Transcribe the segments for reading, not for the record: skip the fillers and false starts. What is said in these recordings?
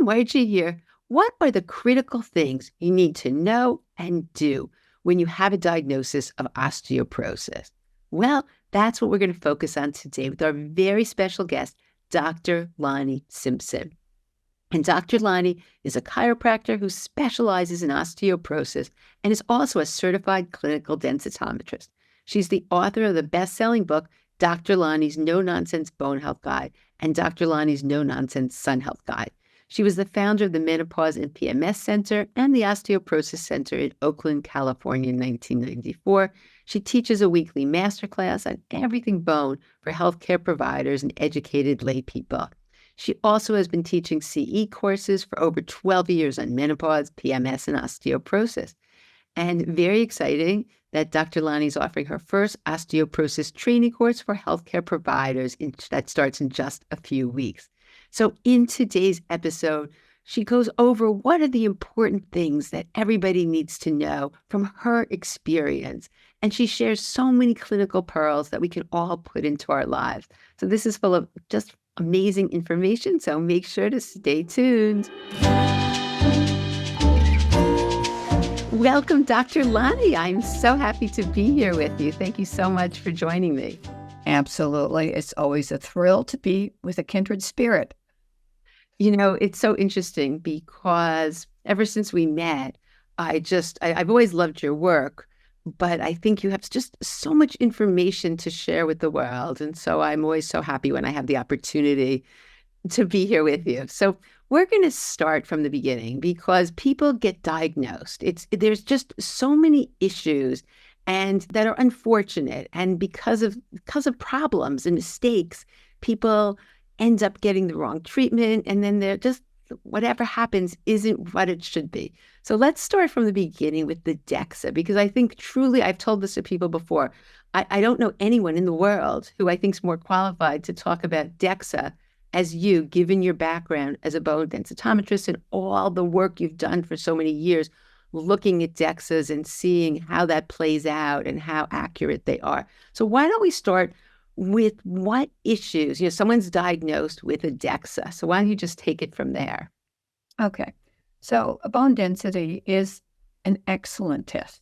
Margie here. What are the critical things you need to know and do when you have a diagnosis of osteoporosis? Well, that's what we're going to focus on today with our very special guest, Dr. Lani Simpson. And Dr. Lani is a chiropractor who specializes in osteoporosis and is also a certified clinical densitometrist. She's the author of the best-selling book, Dr. Lani's No-Nonsense Bone Health Guide and Dr. Lani's No-Nonsense Sun Health Guide. She was the founder of the Menopause and PMS Center and the Osteoporosis Center in Oakland, California in 1994. She teaches a weekly masterclass on everything bone for healthcare providers and educated lay people. She also has been teaching CE courses for over 12 years on menopause, PMS, and osteoporosis. And very exciting that Dr. Lani is offering her first osteoporosis training course for healthcare providers that starts in just a few weeks. So in today's episode, she goes over what are the important things that everybody needs to know from her experience. And she shares so many clinical pearls that we can all put into our lives. So this is full of just amazing information. So make sure to stay tuned. Welcome, Dr. Lani. I'm so happy to be here with you. Thank you so much for joining me. Absolutely. It's always a thrill to be with a kindred spirit. You know, it's so interesting because ever since we met, I've always loved your work, but I think you have just so much information to share with the world. And so I'm always so happy when I have the opportunity to be here with you. So we're going to start from the beginning because people get diagnosed. There's just so many issues and that are unfortunate. And because of problems and mistakes, people end up getting the wrong treatment. And then they're just, whatever happens isn't what it should be. So let's start from the beginning with the DEXA, because I think truly, I've told this to people before, I don't know anyone in the world who I think is more qualified to talk about DEXA as you, given your background as a bone densitometrist and all the work you've done for so many years, looking at DEXAs and seeing how that plays out and how accurate they are. So why don't we start with what issues, someone's diagnosed with a DEXA. So why don't you just take it from there? Okay. So a bone density is an excellent test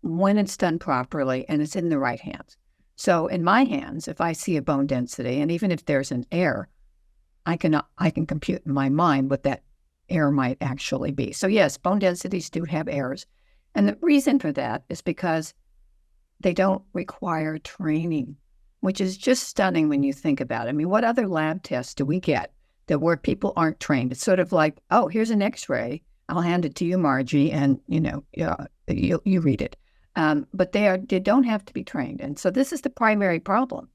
when it's done properly and it's in the right hands. So in my hands, if I see a bone density, and even if there's an error, I can compute in my mind what that error might actually be. So yes, bone densities do have errors. And the reason for that is because they don't require training, which is just stunning when you think about it. I mean, what other lab tests do we get that where people aren't trained? It's sort of like, oh, here's an X-ray. I'll hand it to you, Margie, and you read it. But they don't have to be trained. And so this is the primary problem.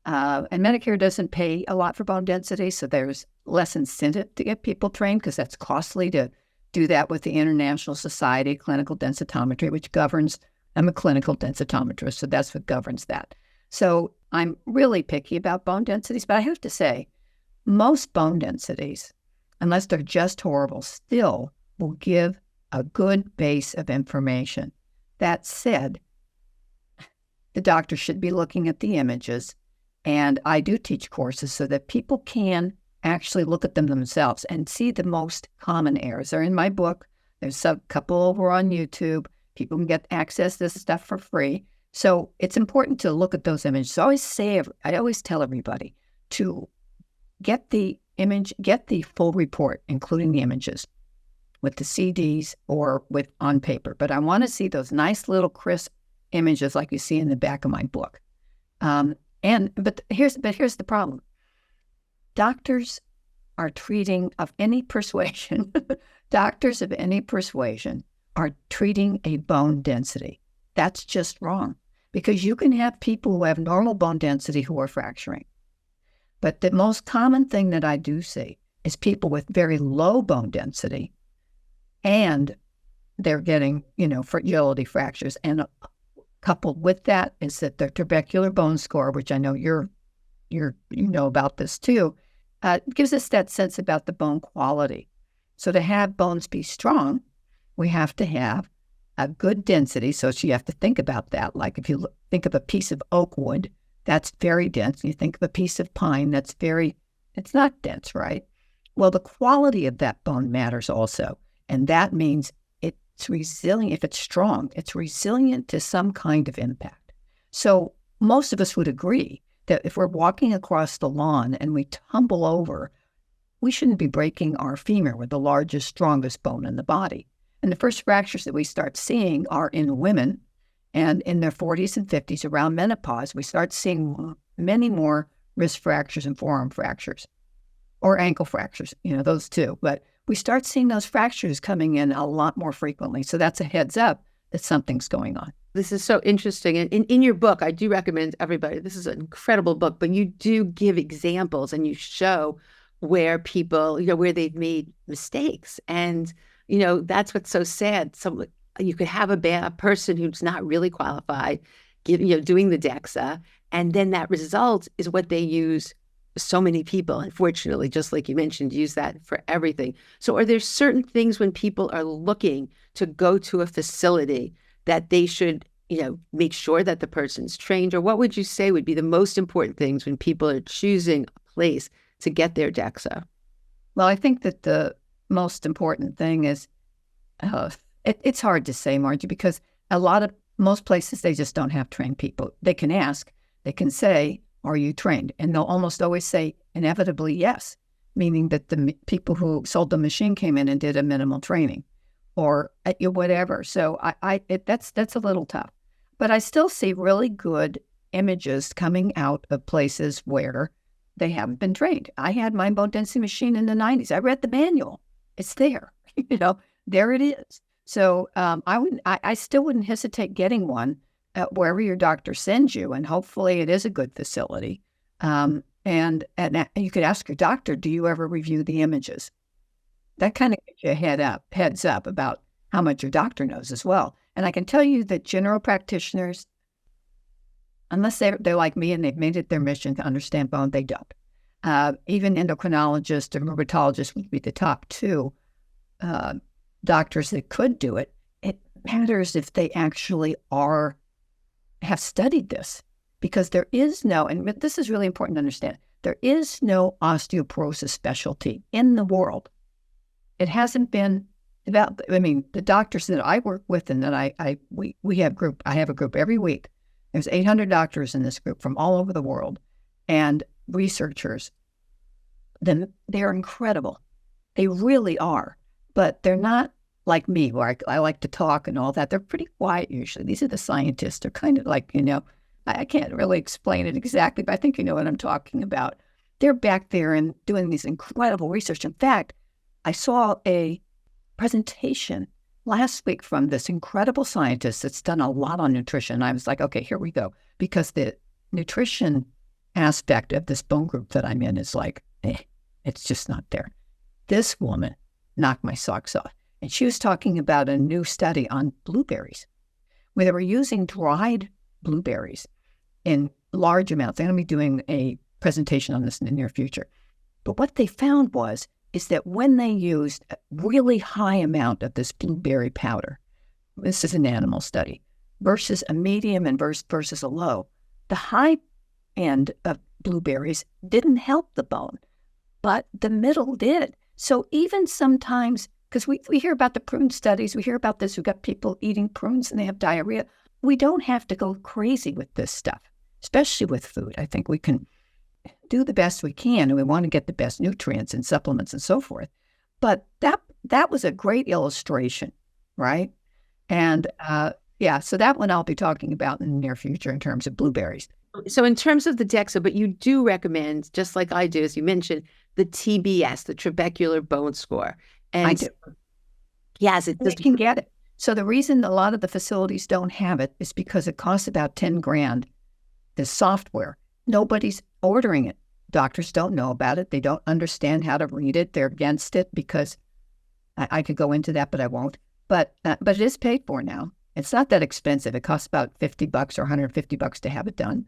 And Medicare doesn't pay a lot for bone density, so there's less incentive to get people trained because that's costly to do that with the International Society of Clinical Densitometry, which governs. I'm a clinical densitometrist, so that's what governs that. So I'm really picky about bone densities, but I have to say, most bone densities, unless they're just horrible, still will give a good base of information. That said, the doctor should be looking at the images. And I do teach courses so that people can actually look at them themselves and see the most common errors. They're in my book. There's a couple over on YouTube. People can get access to this stuff for free. So it's important to look at those images. So I always tell everybody to get the image, get the full report, including the images, with the CDs or on paper. But I want to see those nice little crisp images like you see in the back of my book. But here's the problem. Doctors are treating of any persuasion. Doctors of any persuasion are treating a bone density. That's just wrong because you can have people who have normal bone density who are fracturing. But the most common thing that I do see is people with very low bone density and they're getting, fragility fractures. And coupled with that is that the Trabecular Bone Score, which I know you know about this too, gives us that sense about the bone quality. So to have bones be strong, we have to have a good density. So you have to think about that. Like if you think of a piece of oak wood, that's very dense. You think of a piece of pine, it's not dense, right? Well, the quality of that bone matters also. And that means it's resilient. If it's strong, it's resilient to some kind of impact. So most of us would agree that if we're walking across the lawn and we tumble over, we shouldn't be breaking our femur, with the largest, strongest bone in the body. And the first fractures that we start seeing are in women, and in their 40s and 50s, around menopause, we start seeing many more wrist fractures and forearm fractures, or ankle fractures, those two. But we start seeing those fractures coming in a lot more frequently. So that's a heads up that something's going on. This is so interesting. And in your book, I do recommend everybody, this is an incredible book, but you do give examples and you show where people, where they've made mistakes. And, that's what's so sad. So you could have a person who's not really qualified, doing the DEXA, and then that result is what they use. So many people, unfortunately, just like you mentioned, use that for everything. So are there certain things when people are looking to go to a facility that they should, make sure that the person's trained? Or what would you say would be the most important things when people are choosing a place to get their DEXA? Well, I think that the most important thing is, it's hard to say, Margie, because most places, they just don't have trained people. They can ask, they can say, are you trained? And they'll almost always say inevitably yes, meaning that the people who sold the machine came in and did a minimal training or whatever. So that's a little tough. But I still see really good images coming out of places where they haven't been trained. I had my bone density machine in the 90s. I read the manual. It's there. There it is. So I still wouldn't hesitate getting one wherever your doctor sends you, and hopefully it is a good facility. And you could ask your doctor, do you ever review the images? That kind of gives you a heads up about how much your doctor knows as well. And I can tell you that general practitioners, unless they're like me and they've made it their mission to understand bone, they don't. Even endocrinologists and rheumatologists would be the top two doctors that could do it. It matters if they actually have studied this, because there is no, and this is really important to understand, there is no osteoporosis specialty in the world. It hasn't been developed. I mean, the doctors that I work with and that I have a group every week. There's 800 doctors in this group from all over the world, and researchers. Then they're incredible. They really are, but they're not like me, where I like to talk and all that. They're pretty quiet usually. These are the scientists. They're kind of like, I can't really explain it exactly, but I think you know what I'm talking about. They're back there and doing these incredible research. In fact, I saw a presentation last week from this incredible scientist that's done a lot on nutrition. I was like, okay, here we go. Because the nutrition aspect of this bone group that I'm in is like, it's just not there. This woman knocked my socks off. And she was talking about a new study on blueberries, where they were using dried blueberries in large amounts. They're going to be doing a presentation on this in the near future. But what they found is that when they used a really high amount of this blueberry powder, this is an animal study, versus a medium and versus a low, the high end of blueberries didn't help the bone, but the middle did. So even sometimes, because we hear about the prune studies, we hear about this, we've got people eating prunes and they have diarrhea. We don't have to go crazy with this stuff, especially with food. I think we can do the best we can, and we want to get the best nutrients and supplements and so forth. But that was a great illustration, right? And so that one I'll be talking about in the near future in terms of blueberries. So in terms of the DEXA, but you do recommend, just like I do, as you mentioned, the TBS, the Trabecular Bone Score. And I do. Yes, They can get it. So the reason a lot of the facilities don't have it is because it costs about $10,000, the software. Nobody's ordering it. Doctors don't know about it. They don't understand how to read it. They're against it because I could go into that, but I won't. But it is paid for now. It's not that expensive. It costs about $50 or $150 to have it done,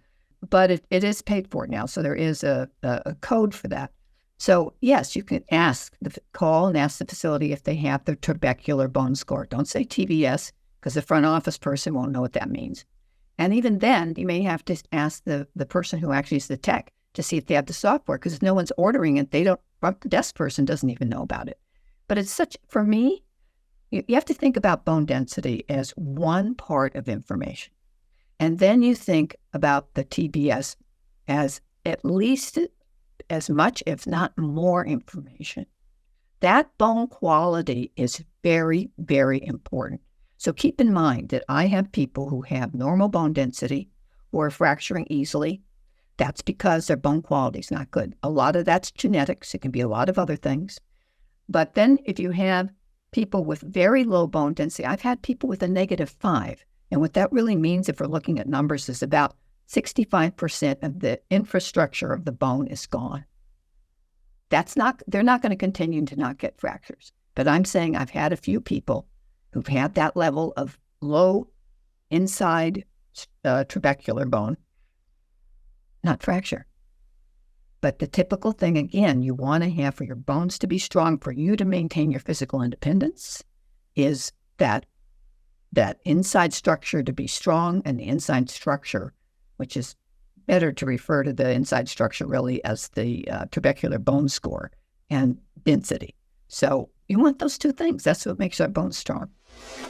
but it is paid for now. So there is a code for that. So yes, you can call and ask the facility if they have the Trabecular Bone Score. Don't say TBS, because the front office person won't know what that means. And even then, you may have to ask the person who actually is the tech to see if they have the software, because if no one's ordering it, they don't front desk person doesn't even know about it. But it's for me, you have to think about bone density as one part of information. And then you think about the TBS as at least as much, if not more information. That bone quality is very, very important. So keep in mind that I have people who have normal bone density who are fracturing easily. That's because their bone quality is not good. A lot of that's genetics. It can be a lot of other things. But then if you have people with very low bone density, I've had people with a -5. And what that really means, if we're looking at numbers, is about 65% of the infrastructure of the bone is gone. They're not going to continue to not get fractures. But I'm saying I've had a few people who've had that level of low inside trabecular bone, not fracture. But the typical thing, again, you want to have for your bones to be strong, for you to maintain your physical independence, is that inside structure to be strong, and the inside structure, which is better to refer to the inside structure really as the Trabecular Bone Score and density. So you want those two things. That's what makes our bones strong.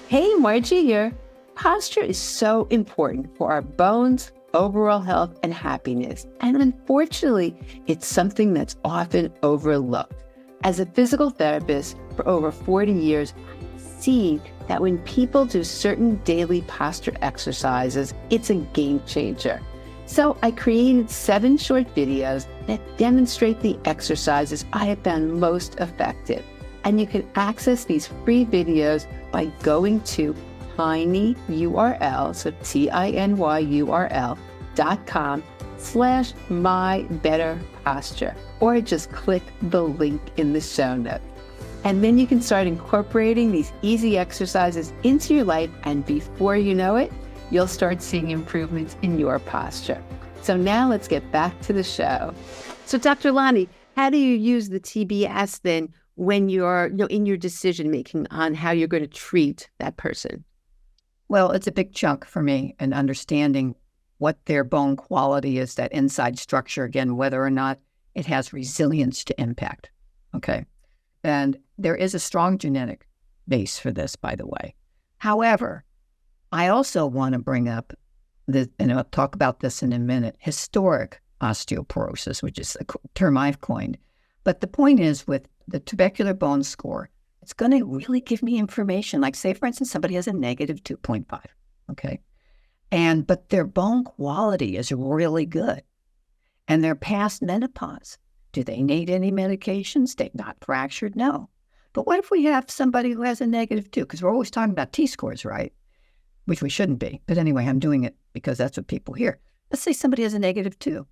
Hey, Margie here. Posture is so important for our bones, overall health, and happiness. And unfortunately, it's something that's often overlooked. As a physical therapist for over 40 years, I've seen that when people do certain daily posture exercises, it's a game changer. So I created 7 short videos that demonstrate the exercises I have found most effective. And you can access these free videos by going to tiny URL, so tinyurl.com/mybetterposture, or just click the link in the show notes. And then you can start incorporating these easy exercises into your life, and before you know it, you'll start seeing improvements in your posture. So now let's get back to the show. So Dr. Lani, how do you use the TBS then when you're in your decision-making on how you're going to treat that person? Well, it's a big chunk for me in understanding what their bone quality is, that inside structure, again, whether or not it has resilience to impact. Okay. And there is a strong genetic base for this, by the way. However, I also want to bring up, and I'll talk about this in a minute, historic osteoporosis, which is a term I've coined. But the point is, with the Trabecular Bone Score, it's going to really give me information. Like, say, for instance, somebody has a -2.5, okay? But their bone quality is really good. And they're past menopause. Do they need any medications? They're not fractured? No. But what if we have somebody who has a -2? Because we're always talking about T-scores, right? Which we shouldn't be. But anyway, I'm doing it because that's what people hear. Let's say somebody has a -2,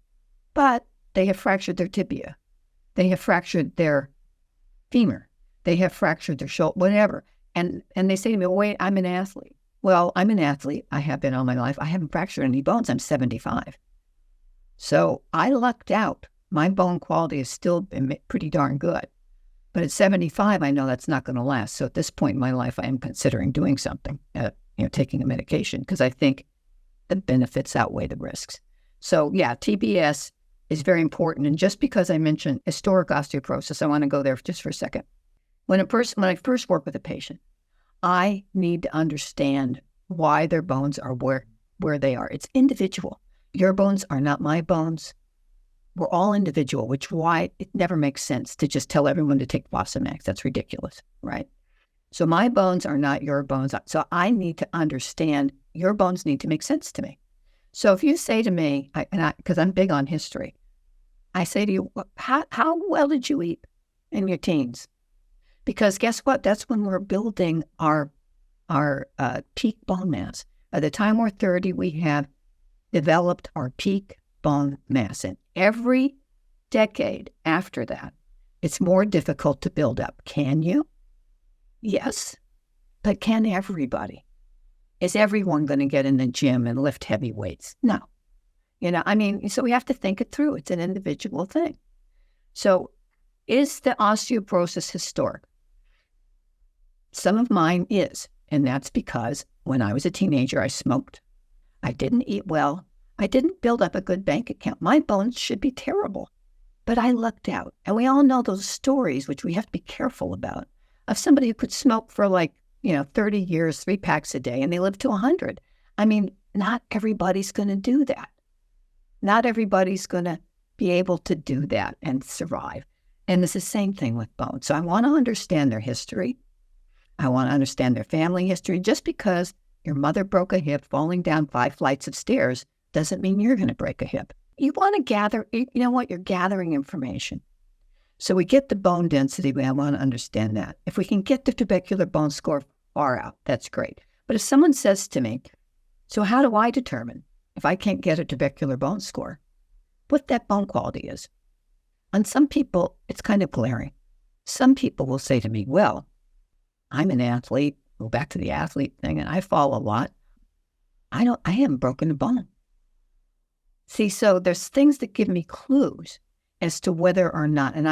but they have fractured their tibia. They have fractured their femur. They have fractured their shoulder, whatever. And they say to me, wait, I'm an athlete. Well, I'm an athlete. I have been all my life. I haven't fractured any bones. I'm 75. So I lucked out. My bone quality has still been pretty darn good. But at 75, I know that's not going to last. So at this point in my life, I am considering doing something, taking a medication, because I think the benefits outweigh the risks. So yeah, TBS is very important. And just because I mentioned historic osteoporosis, I want to go there just for a second. When I first work with a patient, I need to understand why their bones are where they are. It's individual. Your bones are not my bones. We're all individual, which why it never makes sense to just tell everyone to take Fosamax. That's ridiculous, right? So my bones are not your bones. So I need to understand, your bones need to make sense to me. So if you say to me, because I'm big on history, I say to you, how well did you eat in your teens? Because guess what? That's when we're building our peak bone mass. By the time we're 30, we have developed our peak bone mass. And every decade after that, it's more difficult to build up. Can you? Yes. But can everybody? Is everyone going to get in the gym and lift heavy weights? No. So we have to think it through. It's an individual thing. So is the osteoporosis historic? Some of mine is, and that's because when I was a teenager, I smoked. I didn't eat well. I didn't build up a good bank account. My bones should be terrible. But I lucked out. And we all know those stories, which we have to be careful about, of somebody who could smoke for 30 years, 3 packs a day, and they live to 100. I mean, not everybody's going to do that. Not everybody's going to be able to do that and survive. And it's the same thing with bone. So I want to understand their history. I want to understand their family history. Just because your mother broke a hip falling down 5 flights of stairs doesn't mean you're going to break a hip. You want to gather, you're gathering information. So we get the bone density, I want to understand that. If we can get the trabecular bone score far out, that's great. But if someone says to me, so how do I determine if I can't get a trabecular bone score, what that bone quality is? On some people, it's kind of glaring. Some people will say to me, well, I'm an athlete, go back to the athlete thing, and I fall a lot. I haven't broken a bone. See, so there's things that give me clues as to whether or not, and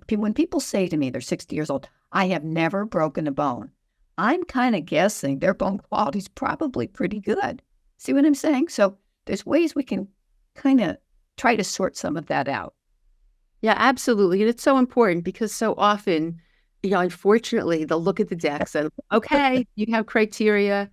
when people say to me, they're 60 years old, I have never broken a bone, I'm kind of guessing their bone quality is probably pretty good. See what I'm saying? So there's ways we can kind of try to sort some of that out. Yeah, absolutely. And it's so important because so often, unfortunately, they'll look at the DEXA and, okay, you have criteria,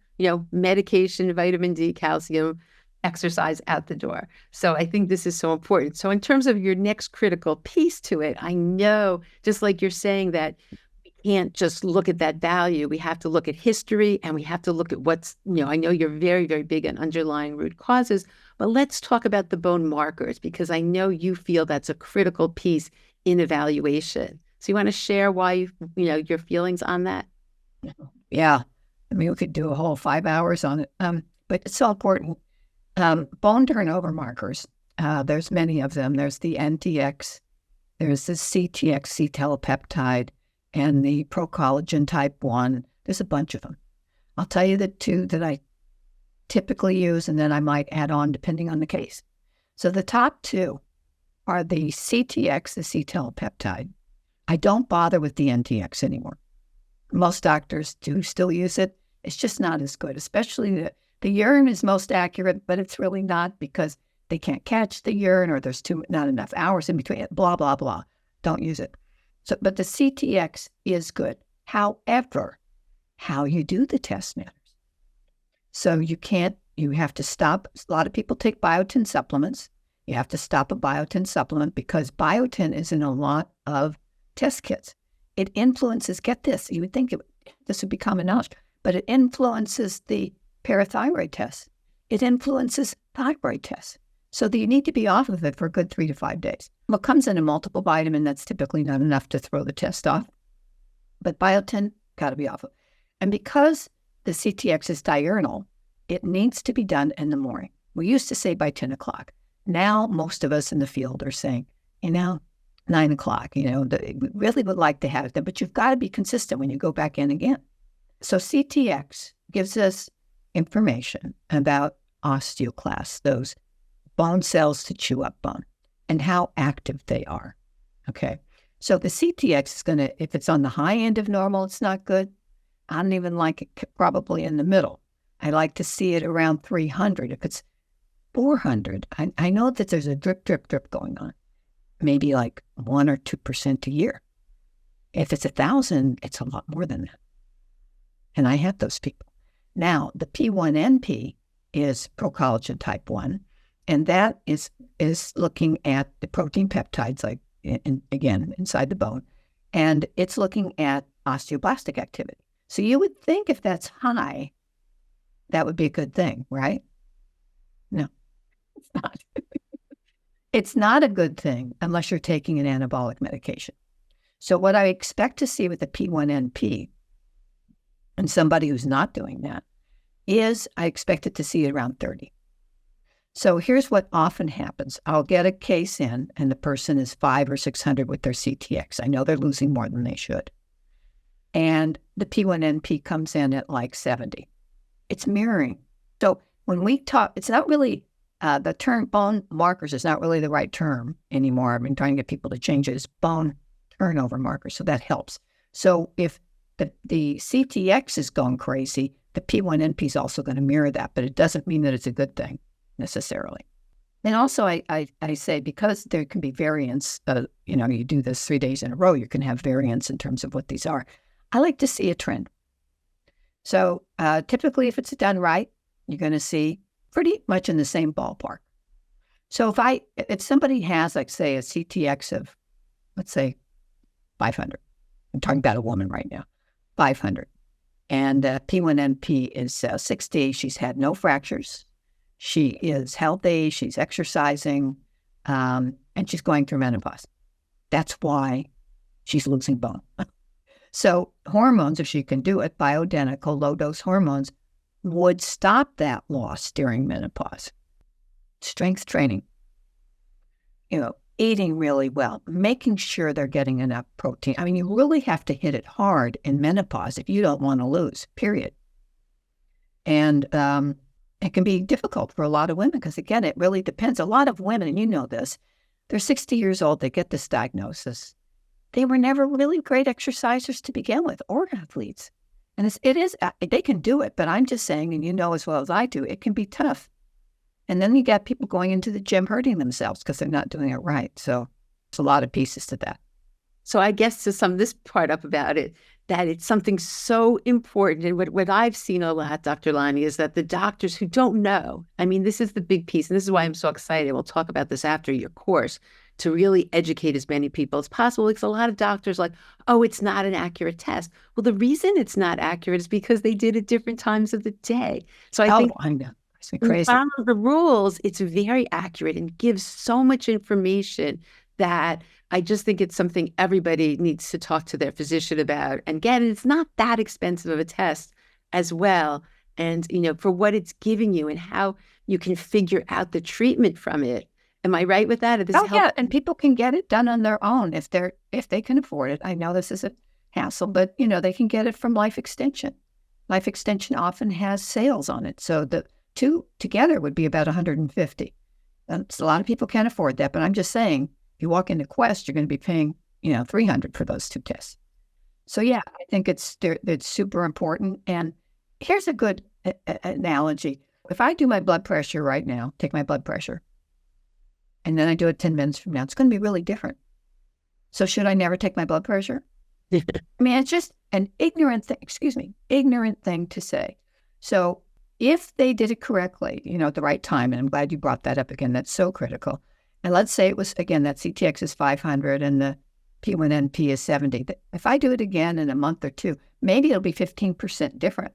medication, vitamin D, calcium, exercise out the door. So I think this is so important. So in terms of your next critical piece to it, I know, just like you're saying, that we can't just look at that value. We have to look at history, and we have to look at what's, I know you're very, very big on underlying root causes, but let's talk about the bone markers, because I know you feel that's a critical piece in evaluation. So you want to share why, your feelings on that? Yeah. I mean, we could do a whole 5 hours on it, but it's so important. Bone turnover markers, there's many of them. There's the NTX, there's the CTX, C-telepeptide, and the procollagen type 1. There's a bunch of them. I'll tell you the 2 that I typically use, and then I might add on depending on the case. So the top 2 are the CTX, the C-telepeptide. I don't bother with the NTX anymore. Most doctors do still use it. It's just not as good, especially the urine is most accurate, but it's really not, because they can't catch the urine, or there's not enough hours in between, blah, blah, blah. Don't use it. So, but the CTX is good. However, how you do the test matters. So you have to stop. A lot of people take biotin supplements. You have to stop a biotin supplement because biotin is in a lot of test kits. It influences, get this, you would think this would be common knowledge, but it influences the parathyroid tests. It influences thyroid tests. So that you need to be off of it for a good 3 to 5 days. What comes in a multiple vitamin, that's typically not enough to throw the test off. But biotin, got to be off of. And because the CTX is diurnal, it needs to be done in the morning. We used to say by 10 o'clock. Now, most of us in the field are saying, 9 o'clock, we really would like to have it, but you've got to be consistent when you go back in again. So CTX gives us information about osteoclasts, those bone cells to chew up bone, and how active they are. Okay. So the CTX is going to, if it's on the high end of normal, it's not good. I don't even like it probably in the middle. I like to see it around 300. If it's 400, I know that there's a drip going on, maybe like 1 or 2% a year. If it's 1,000, it's a lot more than that. And I have those people. Now, the P1NP is procollagen type 1, and that is looking at the protein peptides, like, again, inside the bone, and it's looking at osteoblastic activity. So you would think if that's high, that would be a good thing, right? No, it's not. It's not a good thing unless you're taking an anabolic medication. So what I expect to see with the P1NP and somebody who's not doing that is I expect it to see it around 30. So here's what often happens. I'll get a case in and the person is 500 or 600 with their CTX. I know they're losing more than they should. And the P1NP comes in at like 70. It's mirroring. So when we talk, it's not really, the term bone markers is not really the right term anymore. I've been trying to get people to change it. It's bone turnover markers. So that helps. So if the CTX is going crazy, the P1NP is also going to mirror that, but it doesn't mean that it's a good thing necessarily. And also, I say, because there can be variance, you do this 3 days in a row, you can have variance in terms of what these are. I like to see a trend. So typically, if it's done right, you're going to see pretty much in the same ballpark. So if somebody has, like, say, a CTX of, let's say, 500, I'm talking about a woman right now, 500, and P1NP is 60, she's had no fractures, she is healthy, she's exercising, and she's going through menopause. That's why she's losing bone. So hormones, if she can do it, bioidentical low-dose hormones, would stop that loss during menopause. Strength training, eating really well, making sure they're getting enough protein. I mean, you really have to hit it hard in menopause if you don't want to lose, period. And it can be difficult for a lot of women because, again, it really depends. A lot of women, and you know this, they're 60 years old, they get this diagnosis. They were never really great exercisers to begin with, or athletes. And they can do it, but I'm just saying, and you know as well as I do, it can be tough. And then you got people going into the gym hurting themselves because they're not doing it right. So there's a lot of pieces to that. So I guess to sum this part up about it, that it's something so important. And what I've seen a lot, Dr. Lani, is that the doctors who don't know, I mean, this is the big piece. And this is why I'm so excited. We'll talk about this after your course, to really educate as many people as possible. Because a lot of doctors are like, oh, it's not an accurate test. Well, the reason it's not accurate is because they did it different times of the day. So I think I know. It's crazy. follow the rules, it's very accurate and gives so much information that I just think it's something everybody needs to talk to their physician about. And again, it's not that expensive of a test as well. And, for what it's giving you and how you can figure out the treatment from it. Am I right with that? Yeah, and people can get it done on their own if they can afford it. I know this is a hassle, but they can get it from Life Extension. Life Extension often has sales on it, so the two together would be about $150. So a lot of people can't afford that, but I'm just saying, if you walk into Quest, you're going to be paying $300 for those two tests. So yeah, I think it's super important. And here's a good analogy: if I do my blood pressure right now, take my blood pressure, and then I do it 10 minutes from now, it's going to be really different. So should I never take my blood pressure? I mean, it's just an ignorant thing to say. So if they did it correctly, at the right time, and I'm glad you brought that up again, that's so critical. And let's say it was, again, that CTX is 500 and the P1NP is 70. If I do it again in a month or two, maybe it'll be 15% different.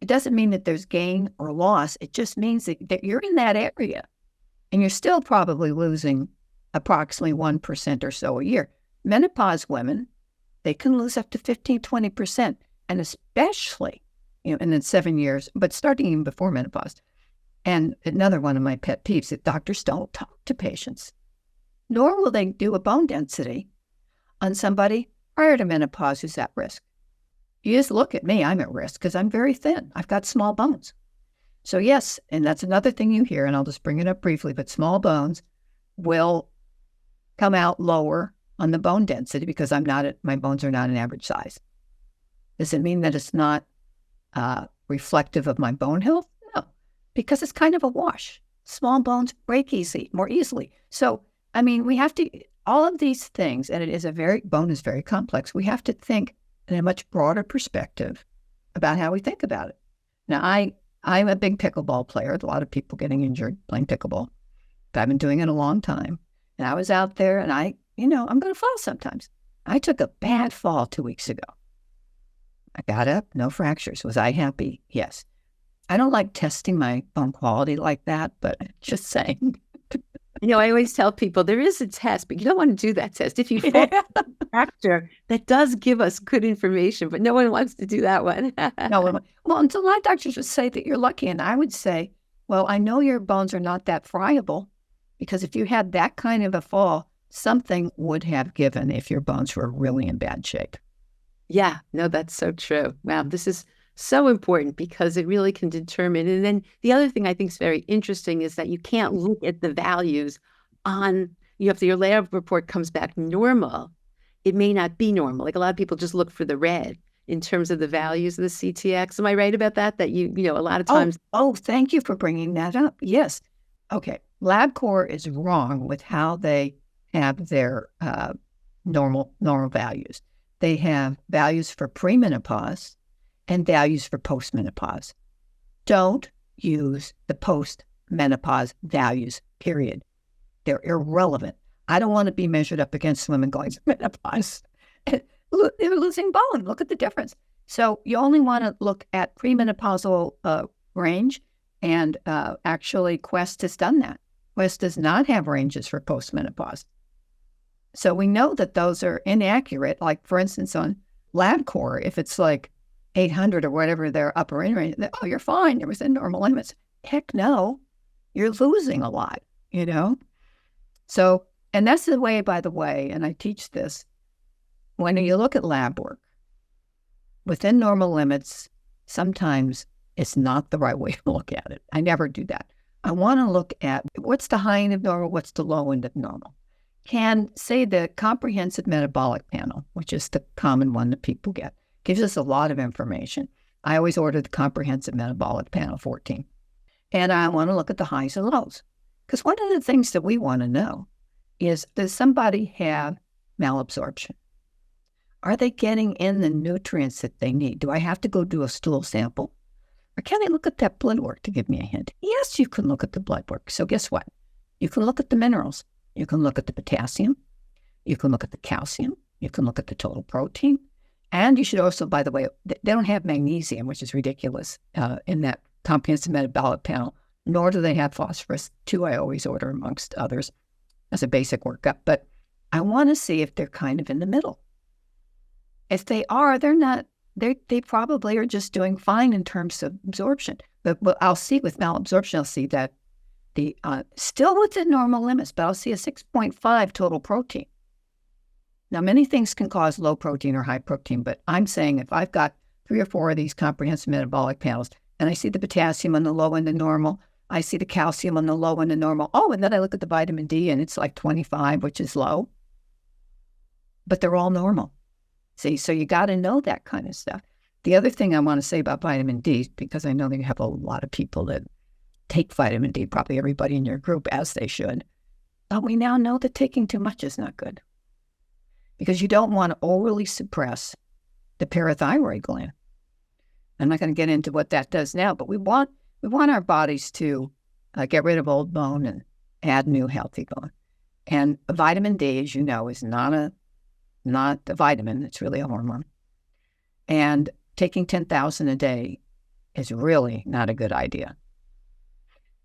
It doesn't mean that there's gain or loss. It just means that you're in that area. And you're still probably losing approximately 1% or so a year. Menopause women, they can lose up to 15, 20%. And especially, in 7 years, but starting even before menopause. And another one of my pet peeves, that doctors don't talk to patients, nor will they do a bone density on somebody prior to menopause who's at risk. You just look at me, I'm at risk because I'm very thin. I've got small bones. So yes, and that's another thing you hear, and I'll just bring it up briefly, but small bones will come out lower on the bone density because my bones are not an average size. Does it mean that it's not reflective of my bone health? No, because it's kind of a wash. Small bones break more easily. So, I mean, we have to, all of these things, and bone is very complex. We have to think in a much broader perspective about how we think about it. Now, I'm a big pickleball player. A lot of people getting injured playing pickleball. But I've been doing it a long time. And I was out there and I'm going to fall sometimes. I took a bad fall 2 weeks ago. I got up, no fractures. Was I happy? Yes. I don't like testing my bone quality like that, but just saying. I always tell people there is a test, but you don't want to do that test. If you fall a fracture, that does give us good information, but no one wants to do that one. No one. Well, until a lot of doctors would say that you're lucky. And I would say, well, I know your bones are not that friable because if you had that kind of a fall, something would have given if your bones were really in bad shape. Yeah, no, that's so true. Wow, this is so important because it really can determine. And then the other thing I think is very interesting is that you can't look at the values if your lab report comes back normal, it may not be normal. Like a lot of people just look for the red in terms of the values of the CTX. Am I right about that? That a lot of times. Oh, thank you for bringing that up. Yes. Okay, LabCorp is wrong with how they have their normal values. They have values for premenopause and values for postmenopause. Don't use the postmenopause values, period. They're irrelevant. I don't want to be measured up against women going through menopause. They're losing bone. Look at the difference. So you only want to look at premenopausal range, and actually Quest has done that. Quest does not have ranges for postmenopause. So we know that those are inaccurate. Like, for instance, on LabCorp, if it's like 800 or whatever their upper end range, oh, you're fine. You're within normal limits. Heck no. You're losing a lot, you know? So, and that's the way, by the way, and I teach this, when you look at lab work, within normal limits, sometimes it's not the right way to look at it. I never do that. I want to look at what's the high end of normal, what's the low end of normal. Can say the comprehensive metabolic panel, which is the common one that people get, gives us a lot of information. I always order the comprehensive metabolic panel 14. And I want to look at the highs and lows. Because one of the things that we want to know is, does somebody have malabsorption? Are they getting in the nutrients that they need? Do I have to go do a stool sample? Or can I look at that blood work to give me a hint? Yes, you can look at the blood work. So guess what? You can look at the minerals. You can look at the potassium. You can look at the calcium. You can look at the total protein. And you should also, by the way, they don't have magnesium, which is ridiculous, in that comprehensive metabolic panel, nor do they have phosphorus, too. I always order amongst others as a basic workup. But I want to see if they're kind of in the middle. If they are, they're not. They probably are just doing fine in terms of absorption. But I'll see with malabsorption, I'll see that the still within normal limits, but I'll see a 6.5 total protein. Now, many things can cause low protein or high protein, but I'm saying if I've got 3 or 4 of these comprehensive metabolic panels, and I see the potassium on the low end of normal, I see the calcium on the low end of normal. Oh, and then I look at the vitamin D, and it's like 25, which is low. But they're all normal. See, so you got to know that kind of stuff. The other thing I want to say about vitamin D, because I know that you have a lot of people that take vitamin D, probably everybody in your group, as they should. But we now know that taking too much is not good, because you don't want to overly suppress the parathyroid gland. I'm not going to get into what that does now, but we want our bodies to get rid of old bone and add new healthy bone. And vitamin D, as you know, is not a vitamin. It's really a hormone. And taking 10,000 a day is really not a good idea.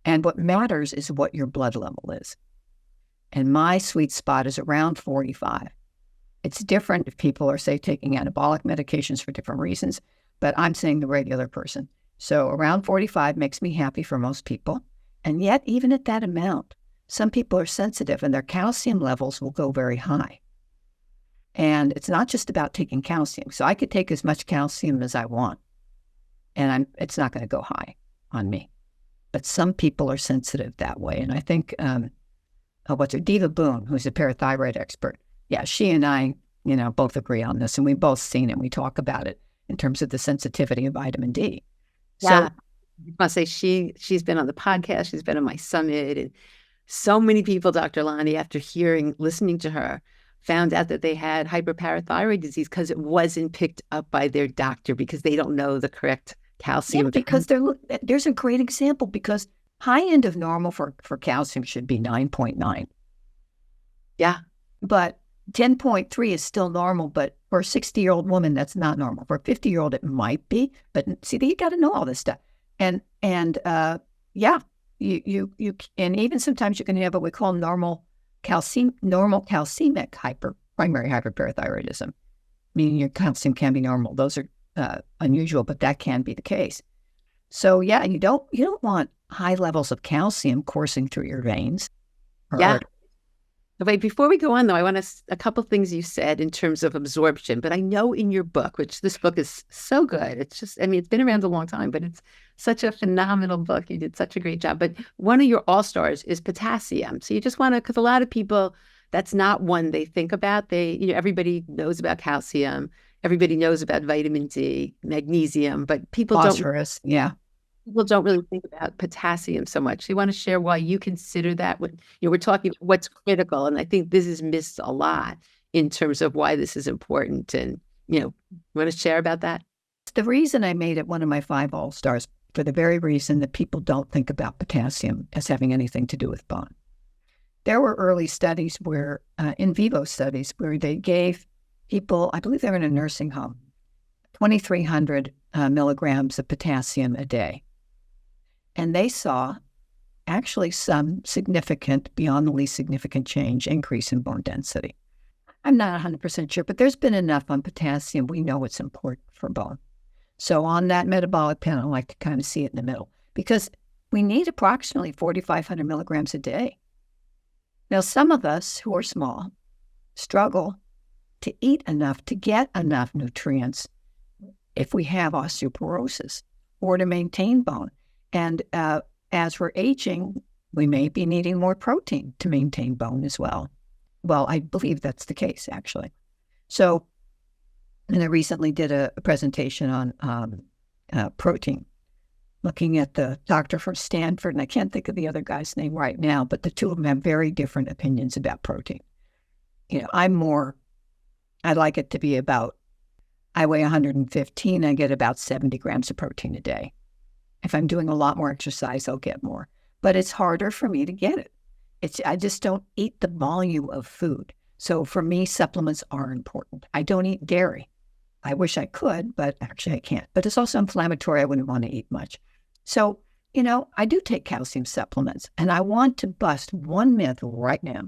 And what matters is what your blood level is. And my sweet spot is around 45. It's different if people are, say, taking anabolic medications for different reasons, but I'm saying the regular person. So around 45 makes me happy for most people. And yet, even at that amount, some people are sensitive and their calcium levels will go very high. And it's not just about taking calcium. So I could take as much calcium as I want, and it's not going to go high on me. But some people are sensitive that way. And I think, Diva Boone, who's a parathyroid expert, yeah, she and I, both agree on this, and we've both seen it. We talk about it in terms of the sensitivity of vitamin D. Yeah. So I must say she's been on the podcast. She's been on my summit, and so many people, Dr. Lani, after listening to her, found out that they had hyperparathyroid disease because it wasn't picked up by their doctor because they don't know the correct calcium. Yeah, because there's a great example, because high end of normal for calcium should be 9.9. Yeah. But 10.3 is still normal, but for a 60-year-old woman, that's not normal. For a 50-year-old, it might be. But see, you got to know all this stuff. And yeah, you and even sometimes you can have what we call normal calcemic primary hyperparathyroidism, meaning your calcium can be normal. Those are unusual, but that can be the case. So yeah, you don't want high levels of calcium coursing through your veins. Yeah. Wait, before we go on, though, I want a couple things you said in terms of absorption. But I know in your book, which this book is so good, it's just, it's been around a long time, but it's such a phenomenal book. You did such a great job. But one of your all-stars is potassium. So you just want to, because a lot of people, that's not one they think about. Everybody knows about calcium. Everybody knows about vitamin D, magnesium, but people phosphorus, yeah. People don't really think about potassium so much. Do you want to share why you consider that when we're talking about what's critical? And I think this is missed a lot in terms of why this is important. And, want to share about that? The reason I made it one of my 5 all-stars for the very reason that people don't think about potassium as having anything to do with bone. There were early studies where, in vivo studies, where they gave people, I believe they were in a nursing home, 2,300 milligrams of potassium a day. And they saw actually some significant, beyond the least significant change, increase in bone density. I'm not 100% sure, but there's been enough on potassium. We know it's important for bone. So on that metabolic panel, I like to kind of see it in the middle because we need approximately 4,500 milligrams a day. Now, some of us who are small struggle to eat enough, to get enough nutrients if we have osteoporosis or to maintain bone. And as we're aging, we may be needing more protein to maintain bone as well. Well, I believe that's the case, actually. So, and I recently did a presentation on protein, looking at the doctor from Stanford, and I can't think of the other guy's name right now, but the two of them have very different opinions about protein. I like it to be about, I weigh 115, I get about 70 grams of protein a day. If I'm doing a lot more exercise, I'll get more. But it's harder for me to get it. I just don't eat the volume of food. So for me, supplements are important. I don't eat dairy. I wish I could, but actually I can't. But it's also inflammatory. I wouldn't want to eat much. So, I do take calcium supplements. And I want to bust one myth right now.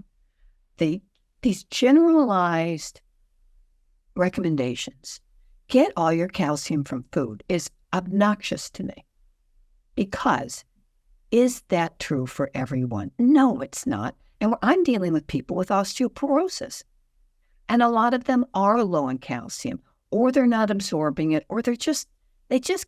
These generalized recommendations, get all your calcium from food, is obnoxious to me. Because is that true for everyone? No, it's not. And I'm dealing with people with osteoporosis. And a lot of them are low in calcium, or they're not absorbing it, or they just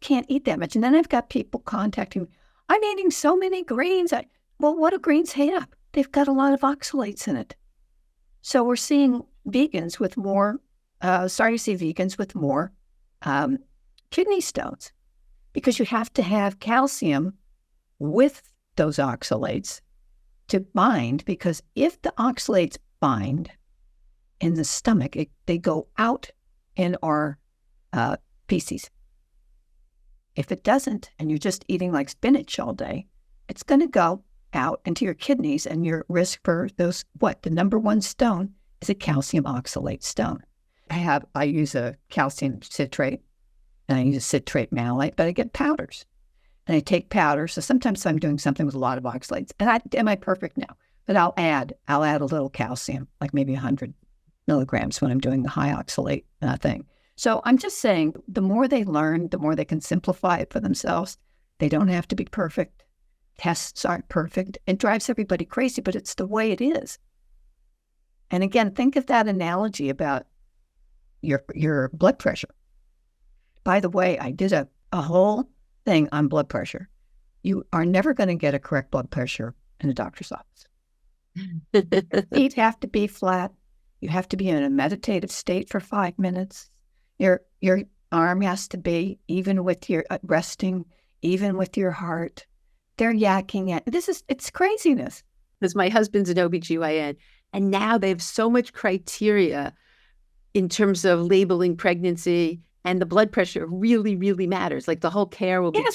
can't eat that much. And then I've got people contacting me, I'm eating so many greens. Well, what do greens have? They've got a lot of oxalates in it. So we're seeing vegans with more, vegans with more kidney stones, because you have to have calcium with those oxalates to bind, because if the oxalates bind in the stomach, they go out in our feces. If it doesn't, and you're just eating like spinach all day, it's going to go out into your kidneys, and your risk for those, the number one stone is a calcium oxalate stone. I use a calcium citrate, and I use a citrate malate, but I get powders. And I take powders. So sometimes I'm doing something with a lot of oxalates. And am I perfect? No. But I'll add a little calcium, like maybe 100 milligrams when I'm doing the high oxalate thing. So I'm just saying, the more they learn, the more they can simplify it for themselves. They don't have to be perfect. Tests aren't perfect. It drives everybody crazy, but it's the way it is. And again, think of that analogy about your blood pressure. By the way, I did a whole thing on blood pressure. You are never going to get a correct blood pressure in a doctor's office. Your feet have to be flat. You have to be in a meditative state for 5 minutes. Your arm has to be even with your resting, even with your heart. They're yakking at it's craziness. Because my husband's an OBGYN, and now they have so much criteria in terms of labeling pregnancy, and the blood pressure really, really matters. Like the whole care will be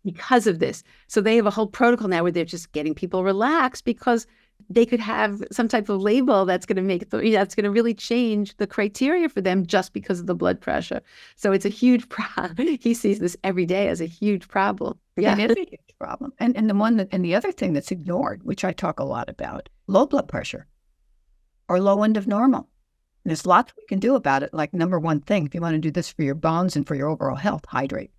because of this. So they have a whole protocol now where they're just getting people relaxed, because they could have some type of label that's going to make that's going to really change the criteria for them just because of the blood pressure. So it's a huge problem. He sees this every day as a huge problem. Yeah, it is a huge problem. And the other thing that's ignored, which I talk a lot about, low blood pressure or low end of normal. And there's lots we can do about it. Like, number one thing, if you want to do this for your bones and for your overall health, hydrate.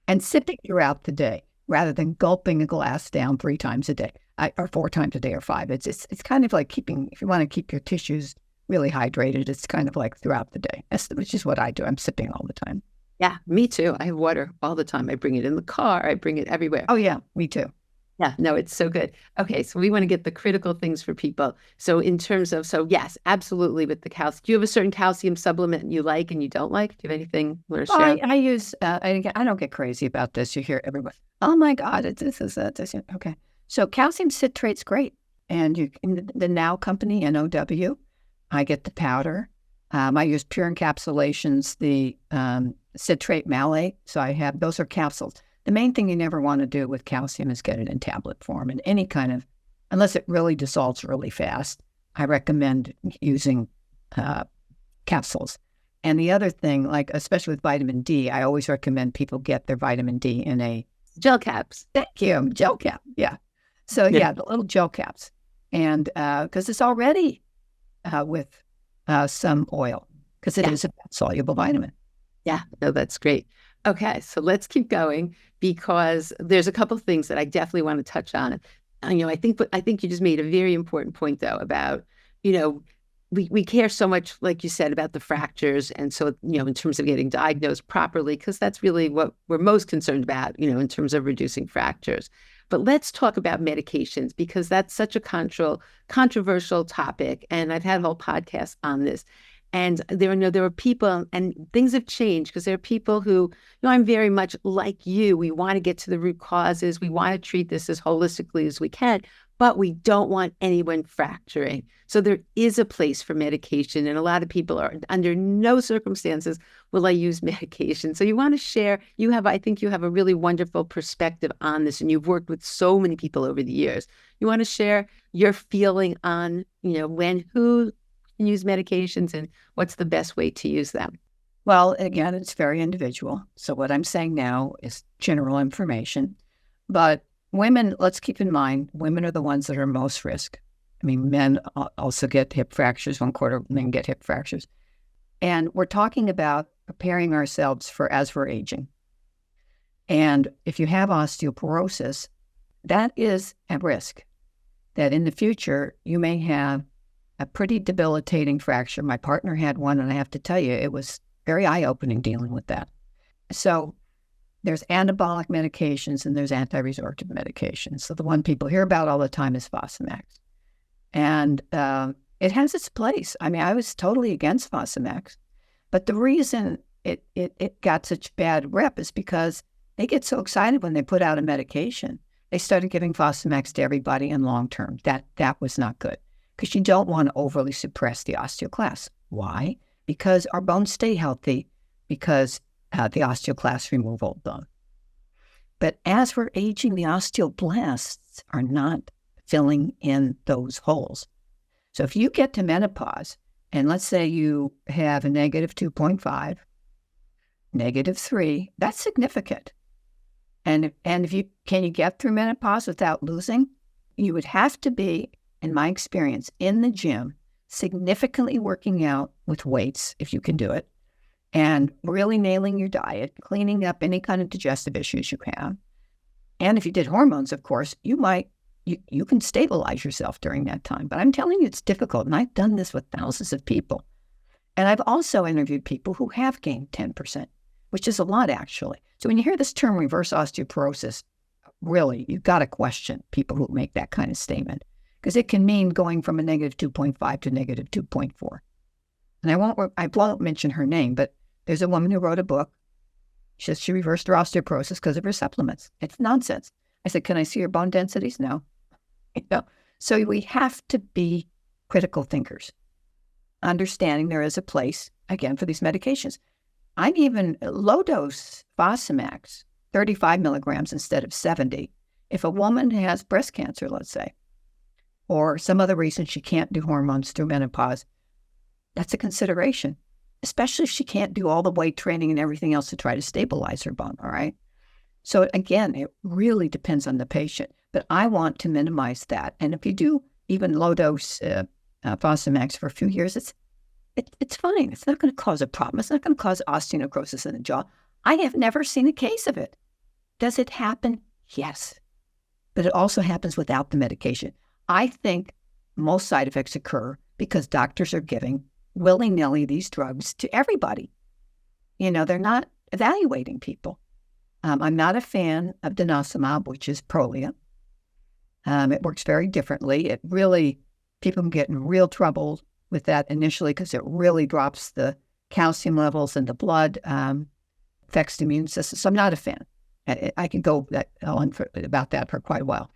And sipping throughout the day rather than gulping a glass down 3 times a day, or 4 times a day, or 5. It's kind of like if you want to keep your tissues really hydrated, it's kind of like throughout the day, which is what I do. I'm sipping all the time. Yeah, me too. I have water all the time. I bring it in the car. I bring it everywhere. Oh, yeah, me too. Yeah, no, it's so good. Okay, so we want to get the critical things for people. So in terms of, so yes, absolutely with the calcium. Do you have a certain calcium supplement you like and you don't like? Do you have anything you want to Well, share? I use, I don't get crazy about this. You hear everyone, oh my God, this is that. This. Okay. So calcium citrate's great. And in the Now company, NOW, I get the powder. I use pure encapsulations, the citrate malate. So I have, those are capsules. The main thing you never want to do with calcium is get it in tablet form in any kind of, unless it really dissolves really fast. I recommend using capsules. And the other thing, like especially with vitamin D, I always recommend people get their vitamin D in a Gel caps. thank you, gel cap. Yeah. So yeah, the little gel caps. And because it's already with some oil, because it is a soluble vitamin. Yeah, no, that's great. Okay, so let's keep going because there's a couple of things that I definitely want to touch on. I think you just made a very important point though about, you know, we care so much, like you said, about the fractures, and so in terms of getting diagnosed properly, because that's really what we're most concerned about, in terms of reducing fractures. But let's talk about medications because that's such a controversial topic, and I've had a whole podcast on this. And there are people, and things have changed because there are people who, I'm very much like you. We want to get to the root causes. We want to treat this as holistically as we can, but we don't want anyone fracturing. So there is a place for medication, and a lot of people are under no circumstances will I use medication. So you want to share, I think you have a really wonderful perspective on this, and you've worked with so many people over the years. You want to share your feeling on, who use medications and what's the best way to use them? Well, again, it's very individual. So what I'm saying now is general information. But women, let's keep in mind, women are the ones that are most risk. I mean, men also get hip fractures. 1/4 of men get hip fractures. And we're talking about preparing ourselves for as we're aging. And if you have osteoporosis, that is at risk. That in the future, you may have a pretty debilitating fracture. My partner had one, and I have to tell you, it was very eye-opening dealing with that. So there's anabolic medications and there's anti-resorptive medications. So the one people hear about all the time is Fosamax. And it has its place. I mean, I was totally against Fosamax. But the reason it got such bad rep is because they get so excited when they put out a medication. They started giving Fosamax to everybody in long term. That was not good, because you don't want to overly suppress the osteoclast. Why? Because our bones stay healthy because the osteoclast removal done. But as we're aging, the osteoblasts are not filling in those holes. So if you get to menopause, and let's say you have a negative 2.5, negative 3, that's significant. And if you can you get through menopause without losing? You would have to be, in my experience, in the gym, significantly working out with weights, if you can do it, and really nailing your diet, cleaning up any kind of digestive issues you have. And if you did hormones, of course, you can stabilize yourself during that time. But I'm telling you, it's difficult. And I've done this with thousands of people. And I've also interviewed people who have gained 10%, which is a lot, actually. So when you hear this term reverse osteoporosis, really, you've got to question people who make that kind of statement, because it can mean going from a negative 2.5 to negative 2.4. And I won't mention her name, but there's a woman who wrote a book. She says she reversed her osteoporosis because of her supplements. It's nonsense. I said, can I see your bone densities? No. So we have to be critical thinkers, understanding there is a place, again, for these medications. I'm even low-dose Fosamax, 35 milligrams instead of 70. If a woman has breast cancer, let's say, or some other reason she can't do hormones through menopause, that's a consideration, especially if she can't do all the weight training and everything else to try to stabilize her bone, all right? So again, it really depends on the patient, but I want to minimize that. And if you do even low-dose Fosamax for a few years, it's fine. It's not going to cause a problem. It's not going to cause osteonecrosis in the jaw. I have never seen a case of it. Does it happen? Yes. But it also happens without the medication. I think most side effects occur because doctors are giving willy-nilly these drugs to everybody. They're not evaluating people. I'm not a fan of denosumab, which is Prolia. It works very differently. It really, people can get in real trouble with that initially because it really drops the calcium levels in the blood, affects the immune system. So I'm not a fan. I can go on about that for quite a while.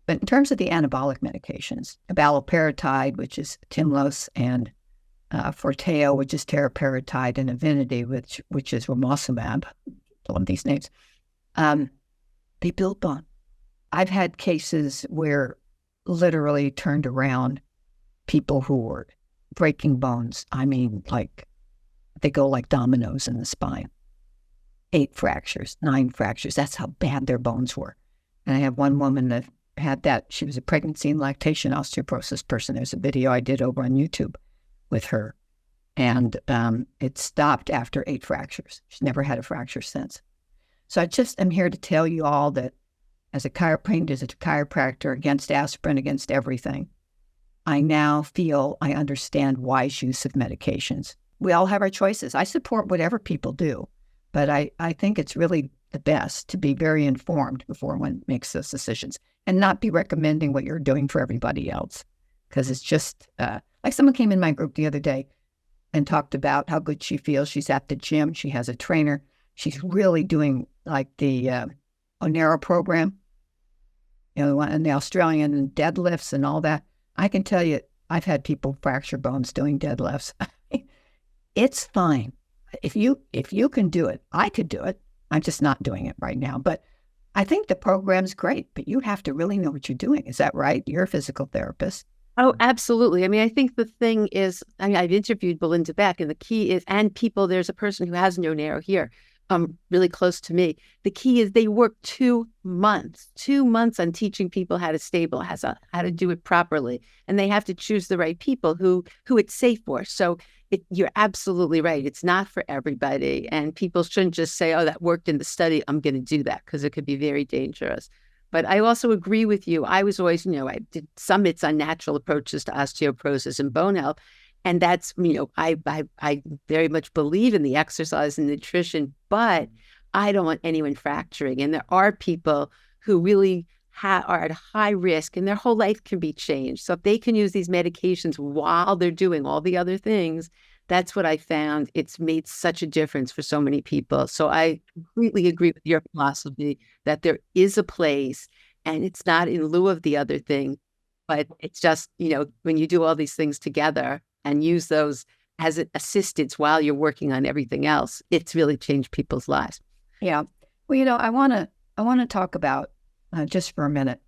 But in terms of the anabolic medications, abaloperitide, which is Tymlos, and Forteo, which is teriparatide, and Avinity, which is Romosumab, one of these names, they build bone. I've had cases where literally turned around people who were breaking bones. I mean, like they go like dominoes in the spine. 8 fractures, 9 fractures. That's how bad their bones were. And I have one woman that had that. She was a pregnancy and lactation osteoporosis person. There's a video I did over on YouTube with her. And it stopped after 8 fractures. She's never had a fracture since. So I just am here to tell you all that as a chiropractor against aspirin, against everything, I now feel I understand wise use of medications. We all have our choices. I support whatever people do, but I think it's really the best to be very informed before one makes those decisions and not be recommending what you're doing for everybody else. Because it's just, like someone came in my group the other day and talked about how good she feels. She's at the gym. She has a trainer. She's really doing like the Onera program, and the Australian deadlifts and all that. I can tell you, I've had people fracture bones doing deadlifts. It's fine. If you can do it, I could do it. I'm just not doing it right now. But I think the program's great, but you have to really know what you're doing. Is that right? You're a physical therapist. Oh, absolutely. I mean, I think the thing is, I mean, I've interviewed Belinda Beck, and the key is, and people, there's a person who has no narrow here, really close to me. The key is they work 2 months on teaching people how to stabilize, how to do it properly. And they have to choose the right people who it's safe for. So you're absolutely right. It's not for everybody. And people shouldn't just say, oh, that worked in the study, I'm going to do that, because it could be very dangerous. But I also agree with you. I was always, I did summits on natural approaches to osteoporosis and bone health. And that's, I very much believe in the exercise and nutrition, but I don't want anyone fracturing. And there are people who really are at high risk and their whole life can be changed. So if they can use these medications while they're doing all the other things, that's what I found. It's made such a difference for so many people. So I completely agree with your philosophy that there is a place, and it's not in lieu of the other thing, but it's just, when you do all these things together and use those as an assistance while you're working on everything else, it's really changed people's lives. Yeah. Well, I want to talk about just for a minute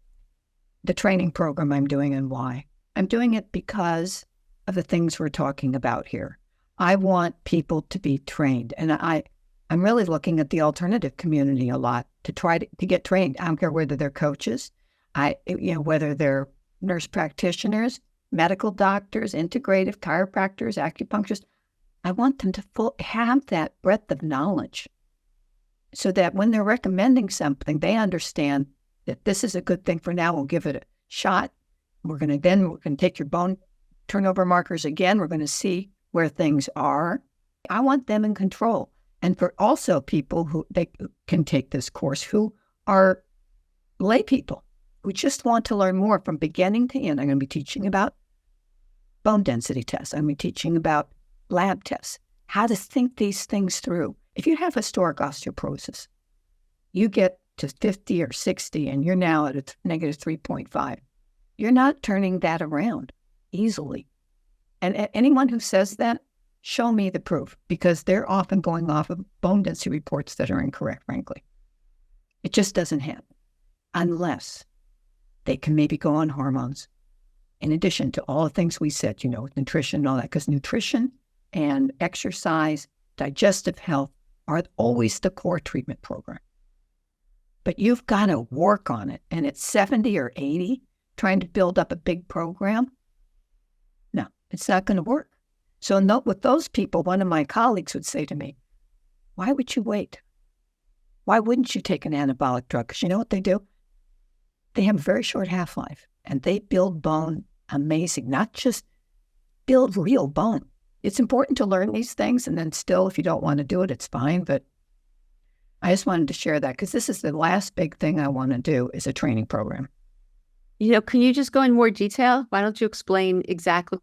the training program I'm doing and why. I'm doing it because of the things we're talking about here. I want people to be trained, and I'm really looking at the alternative community a lot to try to get trained. I don't care whether they're coaches, whether they're nurse practitioners, medical doctors, integrative chiropractors, acupuncturists. I want them to have that breadth of knowledge so that when they're recommending something, they understand that this is a good thing for now. We'll give it a shot. We're going to take your bone turnover markers again. We're going to see where things are. I want them in control. And for also people who they can take this course who are lay people who just want to learn more from beginning to end. I'm going to be teaching about bone density tests. I'm going to be teaching about lab tests, how to think these things through. If you have historic osteoporosis, you get to 50 or 60 and you're now at a negative 3.5. You're not turning that around easily. And anyone who says that, show me the proof, because they're often going off of bone density reports that are incorrect, frankly. It just doesn't happen unless they can maybe go on hormones. In addition to all the things we said, with nutrition and all that, because nutrition and exercise, digestive health are always the core treatment program. But you've got to work on it. And at 70 or 80, trying to build up a big program, no, it's not going to work. So with those people, one of my colleagues would say to me, why would you wait? Why wouldn't you take an anabolic drug? Because you know what they do? They have a very short half-life, and they build bone amazing, not just build real bone. It's important to learn these things, and then still, if you don't want to do it, it's fine. But I just wanted to share that because this is the last big thing I want to do is a training program. Can you just go in more detail? Why don't you explain exactly,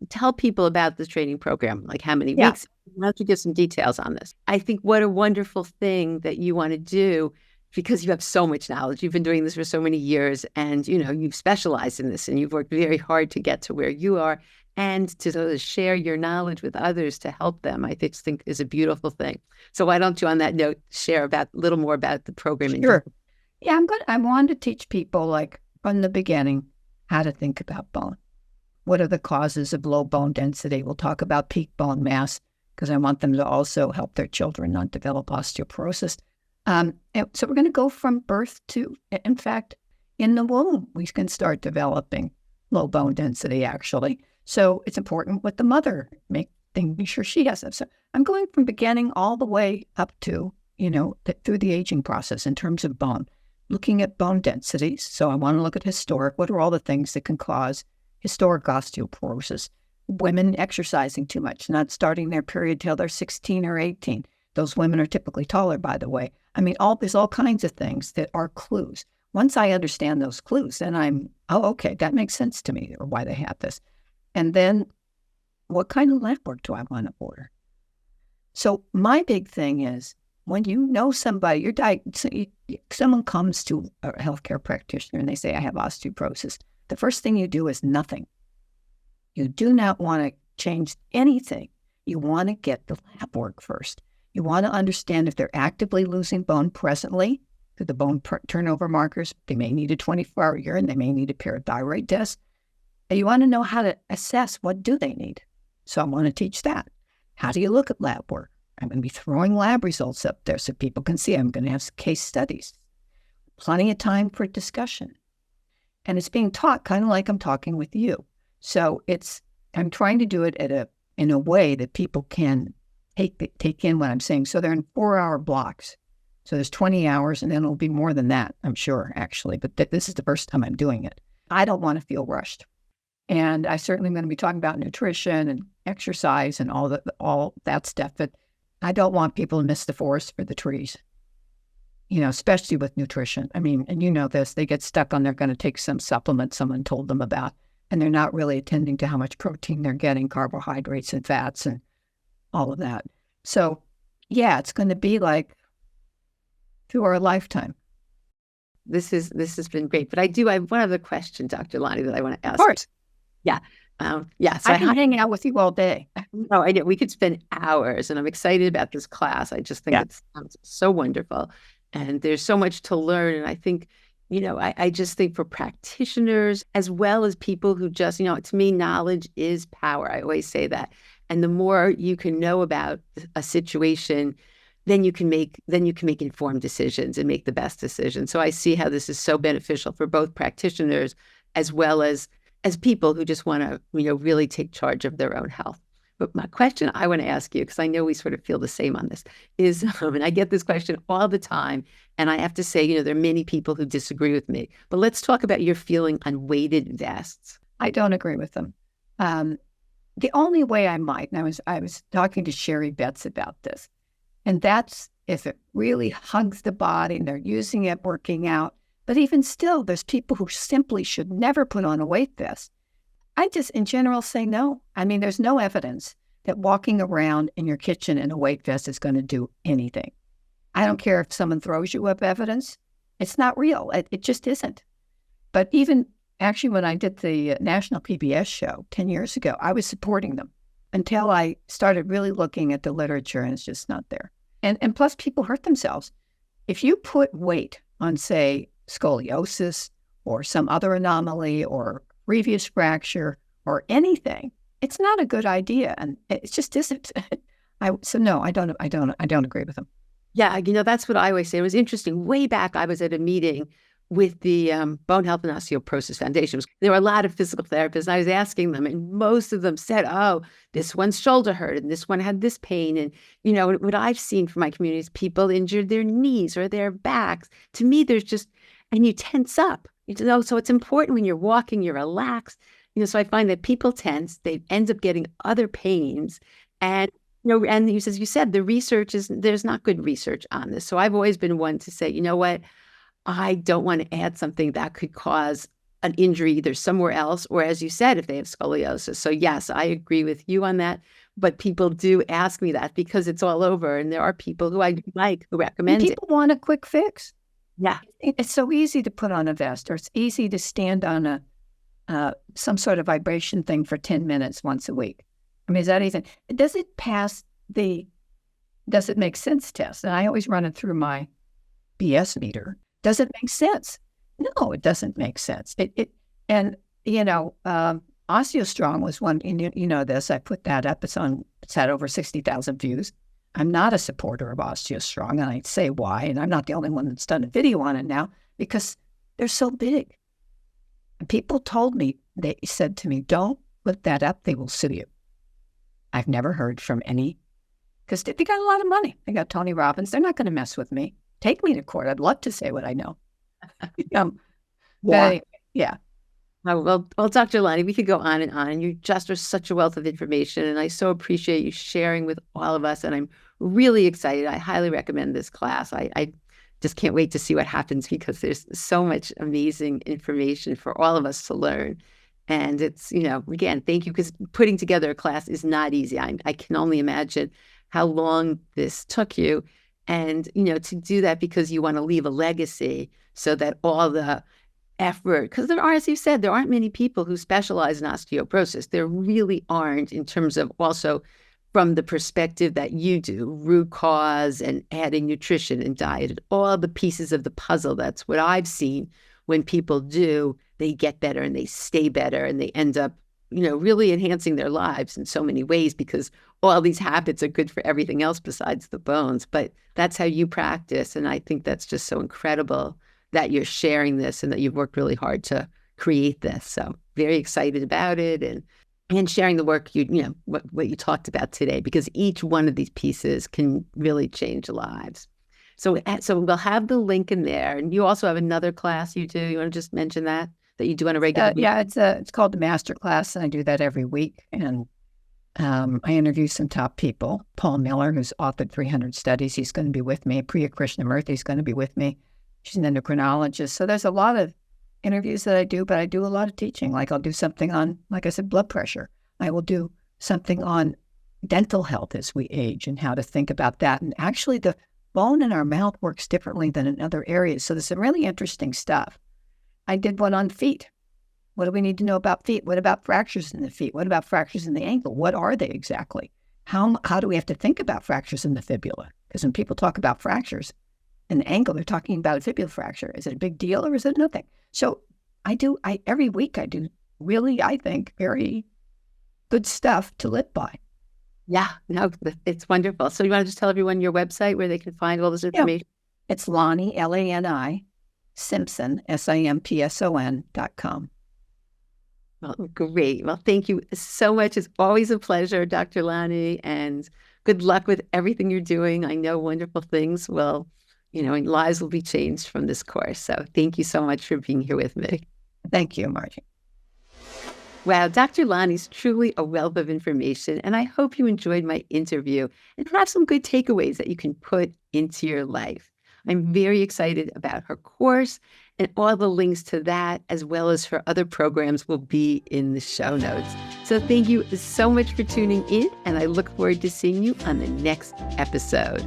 tell people about the training program, like how many Yeah. weeks? Why don't you give some details on this? I think what a wonderful thing that you want to do because you have so much knowledge. You've been doing this for so many years and, you've specialized in this and you've worked very hard to get to where you are and to sort of share your knowledge with others to help them, I think is a beautiful thing. So why don't you, on that note, share a little more about the program? Sure. Yeah, I want to teach people, like, from the beginning, how to think about bone. What are the causes of low bone density? We'll talk about peak bone mass because I want them to also help their children not develop osteoporosis. And so we're going to go from birth to, in fact, in the womb, we can start developing low bone density, actually. So it's important with the mother, making sure she has it. So I'm going from beginning all the way up to, through the aging process in terms of bone, looking at bone densities. So I want to look at historic. What are all the things that can cause historic osteoporosis? Women exercising too much, not starting their period till they're 16 or 18. Those women are typically taller, by the way. I mean, there's all kinds of things that are clues. Once I understand those clues, then okay, that makes sense to me, or why they have this. And then what kind of lab work do I want to order? So my big thing is, when you know somebody, someone comes to a healthcare practitioner and they say, I have osteoporosis. The first thing you do is nothing. You do not want to change anything. You want to get the lab work first. You want to understand if they're actively losing bone presently through the bone turnover markers. They may need a 24-hour urine. They may need a parathyroid test. And you want to know how to assess what do they need. So I want to teach that. How do you look at lab work? I'm going to be throwing lab results up there so people can see. I'm going to have case studies. Plenty of time for discussion. And it's being taught kind of like I'm talking with you. So I'm trying to do it in a way that people can take in what I'm saying. So they're in 4-hour blocks. So there's 20 hours, and then it'll be more than that, I'm sure, actually. But this is the first time I'm doing it. I don't want to feel rushed. And I certainly am going to be talking about nutrition and exercise and all that stuff. But I don't want people to miss the forest for the trees, especially with nutrition. I mean, and you know this, they get stuck on they're going to take some supplement someone told them about, and they're not really attending to how much protein they're getting, carbohydrates and fats and all of that. So, yeah, it's going to be like through our lifetime. This has been great. But I have one other question, Dr. Lani, that I want to ask. Of course. Yeah. So I can hang out with you all day. No, I know. We could spend hours, and I'm excited about this class. I just think it sounds so wonderful, and there's so much to learn. And I think, I just think for practitioners as well as people who just, to me, knowledge is power. I always say that. And the more you can know about a situation, then you can make informed decisions and make the best decisions. So I see how this is so beneficial for both practitioners as well as people who just want to, really take charge of their own health. But my question I want to ask you, because I know we sort of feel the same on this, is, and I get this question all the time, and I have to say, there are many people who disagree with me. But let's talk about your feeling on weighted vests. I don't agree with them. The only way I might, and I was talking to Sherry Betts about this, and that's if it really hugs the body and they're using it, working out. But even still, there's people who simply should never put on a weight vest. I just, in general, say no. I mean, there's no evidence that walking around in your kitchen in a weight vest is going to do anything. I don't care if someone throws you up evidence. It's not real. It just isn't. But even actually, when I did the National PBS show 10 years ago, I was supporting them until I started really looking at the literature, and it's just not there. And plus, people hurt themselves. If you put weight on, say, scoliosis or some other anomaly or previous fracture or anything, it's not a good idea, and it just isn't. So no, I don't agree with them. Yeah, that's what I always say. It was interesting. Way back, I was at a meeting with the Bone Health and Osteoporosis Foundation. There were a lot of physical therapists, and I was asking them, and most of them said, oh, this one's shoulder hurt, and this one had this pain. And, what I've seen from my community is people injured their knees or their backs. To me, there's just, and you tense up. So it's important when you're walking, you're relaxed. So I find that people tense, they end up getting other pains. And, and as you said, there's not good research on this. So I've always been one to say, what? I don't want to add something that could cause an injury either somewhere else or, as you said, if they have scoliosis. So yes, I agree with you on that. But people do ask me that because it's all over. And there are people who I like who And recommend it. people want a quick fix. Yeah. It's so easy to put on a vest, or it's easy to stand on some sort of vibration thing for 10 minutes once a week. I mean, is that even, does it pass the, does it make sense test? And I always run it through my BS meter. Does it make sense? No, it doesn't make sense. And OsteoStrong was one, you know this, I put that up. It's had over 60,000 views. I'm not a supporter of OsteoStrong, and I'd say why. And I'm not the only one that's done a video on it now, because they're so big. And people told me, they said to me, don't put that up, they will sue you. I've never heard from any, because they got a lot of money. They got Tony Robbins. They're not going to mess with me. Take me to court. I'd love to say what I know. Yeah. Yeah. Oh, well, Dr. Lani, we could go on. And you just are such a wealth of information. And I so appreciate you sharing with all of us. And I'm really excited. I highly recommend this class. I just can't wait to see what happens, because there's so much amazing information for all of us to learn. And it's, again, thank you, because putting together a class is not easy. I can only imagine how long this took you. And, to do that because you want to leave a legacy, so that all the effort, because there are, as you said, there aren't many people who specialize in osteoporosis. There really aren't, in terms of also from the perspective that you do, root cause and adding nutrition and diet and all the pieces of the puzzle. That's what I've seen when people do, they get better and they stay better and they end up, really enhancing their lives in so many ways, because all these habits are good for everything else besides the bones. But that's how you practice. And I think that's just so incredible that you're sharing this and that you've worked really hard to create this. So very excited about it, and sharing the work what you talked about today, because each one of these pieces can really change lives. So we'll have the link in there. And you also have another class you do. You want to just mention that you do on a regular week? Yeah, it's called the Master Class, and I do that every week. And I interview some top people. Paul Miller, who's authored 300 studies, he's going to be with me. Priya Krishnamurthy is going to be with me. She's an endocrinologist. So there's a lot of interviews that I do, but I do a lot of teaching. Like I'll do something on, like I said, blood pressure. I will do something on dental health as we age and how to think about that. And actually the bone in our mouth works differently than in other areas. So there's some really interesting stuff. I did one on feet. What do we need to know about feet? What about fractures in the feet? What about fractures in the ankle? What are they exactly? How do we have to think about fractures in the fibula? Because when people talk about fractures in the ankle, they're talking about a fibula fracture. Is it a big deal or is it nothing? So every week I do really, I think, very good stuff to live by. Yeah, no, it's wonderful. So you want to just tell everyone your website where they can find all this information? Yeah. It's Lani, Lani, Simpson, Simpson.com. Well, great. Well, thank you so much. It's always a pleasure, Dr. Lani, and good luck with everything you're doing. I know wonderful things will, and lives will be changed from this course. So thank you so much for being here with me. Thank you, Margie. Wow, Dr. Lani's truly a wealth of information, and I hope you enjoyed my interview and have some good takeaways that you can put into your life. I'm very excited about her course, and all the links to that, as well as her other programs, will be in the show notes. So thank you so much for tuning in, and I look forward to seeing you on the next episode.